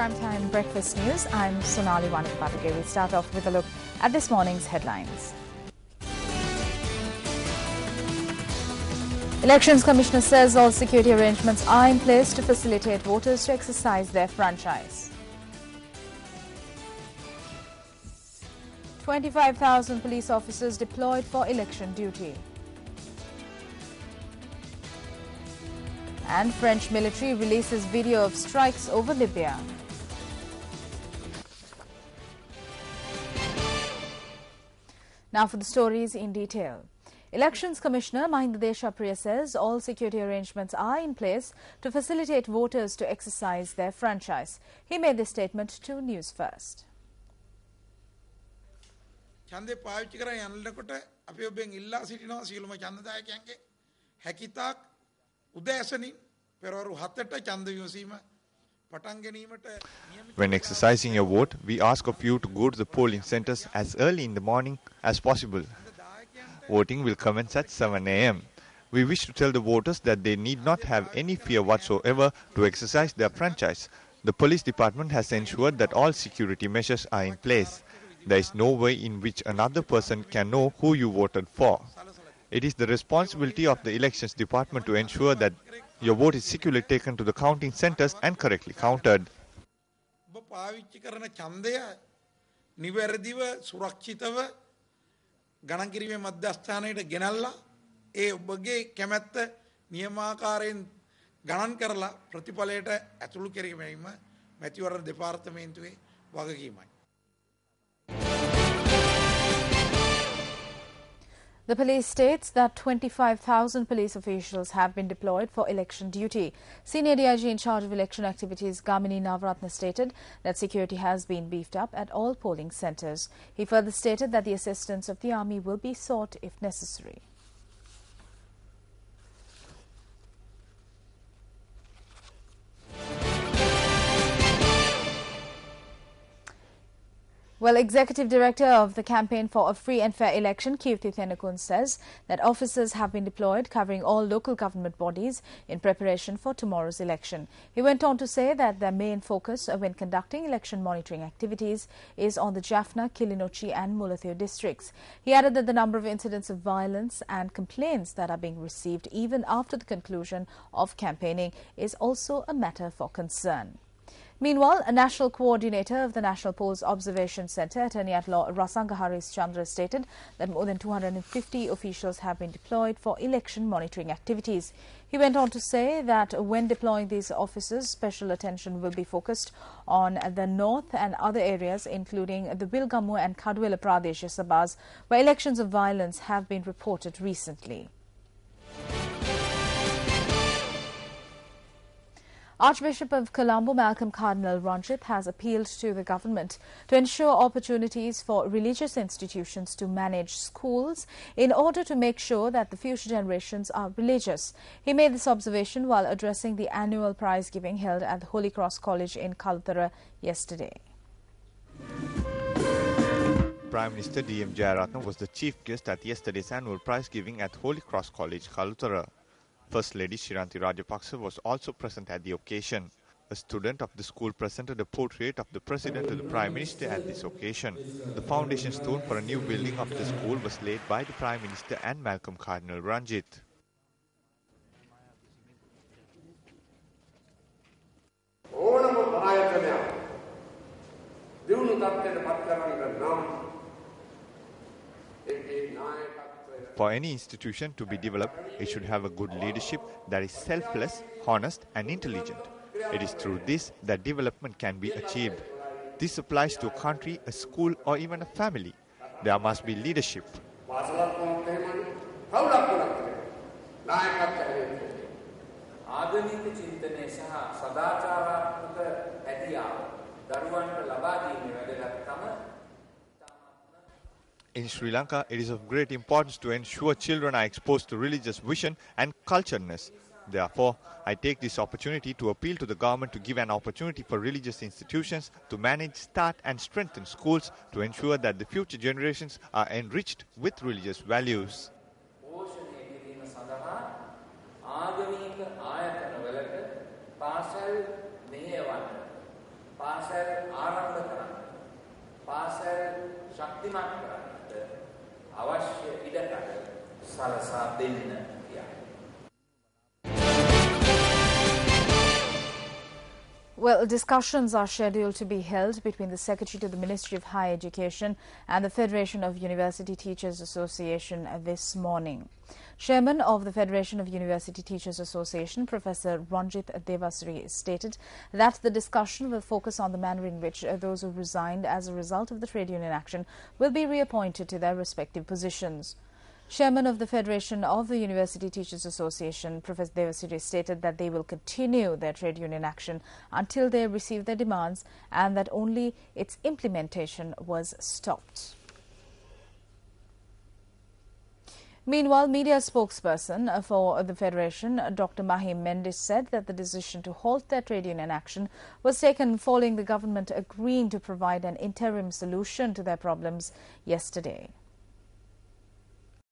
Primetime Breakfast News. I'm Sonali Wanapatake. We start off with a look at this morning's headlines. Elections Commissioner says all security arrangements are in place to facilitate voters to exercise their franchise. 25,000 police officers deployed for election duty. And French military releases video of strikes over Libya. Now for the stories in detail. Elections Commissioner Mahinda Deshapriya says all security arrangements are in place to facilitate voters to exercise their franchise. He made this statement to News First. ඡන්දේ පාවිච්චි කරලා යනකොට අපි ඔබෙන් ඉල්ලා සිටිනවා සියලුම ඡන්දදායකයන්ගේ හැකියතාක් උදෑසනින් පෙරවරු 7ට ඡන්ද විමසීම පටන් ගැනීමට. When exercising your vote, we ask of you to go to the polling centers as early in the morning as possible. Voting will commence at 7 a.m. We wish to tell the voters that they need not have any fear whatsoever to exercise their franchise. The police department has ensured that all security measures are in place. There is no way in which another person can know who you voted for. It is the responsibility of the elections department to ensure that your vote is securely taken to the counting centers and correctly counted. පාවිච්චි කරන ඡන්දය නිවැරදිව සුරක්ෂිතව ගණන් කිරීමේ මධ්‍යස්ථානයට ගෙනල්ලා ඒ ඔබගේ කැමැත්ත නියමාකාරයෙන් ගණන් කරලා ප්‍රතිඵලයට ඇතුළු කිරීමෙන් මැතිවරණ දෙපාර්තමේන්තුවේ වගකීමයි. The police states that 25,000 police officials have been deployed for election duty. Senior DIG in charge of election activities, Gamini Navratna, stated that security has been beefed up at all polling centres. He further stated that the assistance of the army will be sought if necessary. Well, Executive Director of the Campaign for a Free and Fair Election, Kirti Thenakun, says that officers have been deployed covering all local government bodies in preparation for tomorrow's election. He went on to say that their main focus when conducting election monitoring activities is on the Jaffna, Kilinochchi and Mullaitivu districts. He added that the number of incidents of violence and complaints that are being received even after the conclusion of campaigning is also a matter for concern. Meanwhile, a national coordinator of the National Polls Observation Centre, Attorney at Law Rasanga Haris Chandra, stated that more than 250 officials have been deployed for election monitoring activities. He went on to say that when deploying these officers, special attention will be focused on the north and other areas, including the Wilgamu and Kadwela Pradesh Sabhas, where elections of violence have been reported recently. Archbishop of Colombo, Malcolm Cardinal Ranjith, has appealed to the government to ensure opportunities for religious institutions to manage schools in order to make sure that the future generations are religious. He made this observation while addressing the annual prize giving held at the Holy Cross College in Kalutara yesterday. Prime Minister D.M. Jayaratne was the chief guest at yesterday's annual prize giving at Holy Cross College, Kalutara. First Lady Shiranti Rajapaksa was also present at the occasion. A student of the school presented a portrait of the President to the Prime Minister at this occasion. The foundation stone for a new building of the school was laid by the Prime Minister and Malcolm Cardinal Ranjith. For any institution to be developed, it should have a good leadership that is selfless, honest and intelligent. It is through this that development can be achieved. This applies to a country, a school or even a family. There must be leadership. In Sri Lanka, it is of great importance to ensure children are exposed to religious vision and culturedness. Therefore, I take this opportunity to appeal to the government to give an opportunity for religious institutions to manage, start and strengthen schools to ensure that the future generations are enriched with religious values. ශක්තිමත් කරන්නට අවශ්‍ය ඉඩකඩ සලසා දෙන්න කියලා. Well, discussions are scheduled to be held between the Secretary to the Ministry of Higher Education and the Federation of University Teachers Association this morning. Chairman of the Federation of University Teachers Association, Professor Ranjit Devasri, stated that the discussion will focus on the manner in which those who resigned as a result of the trade union action will be reappointed to their respective positions. Chairman of the Federation of the University Teachers Association, Professor Devasri, stated that they will continue their trade union action until they receive their demands and that only its implementation was stopped. Meanwhile, media spokesperson for the Federation, Dr. Mahim Mendes, said that the decision to halt their trade union action was taken following the government agreeing to provide an interim solution to their problems yesterday.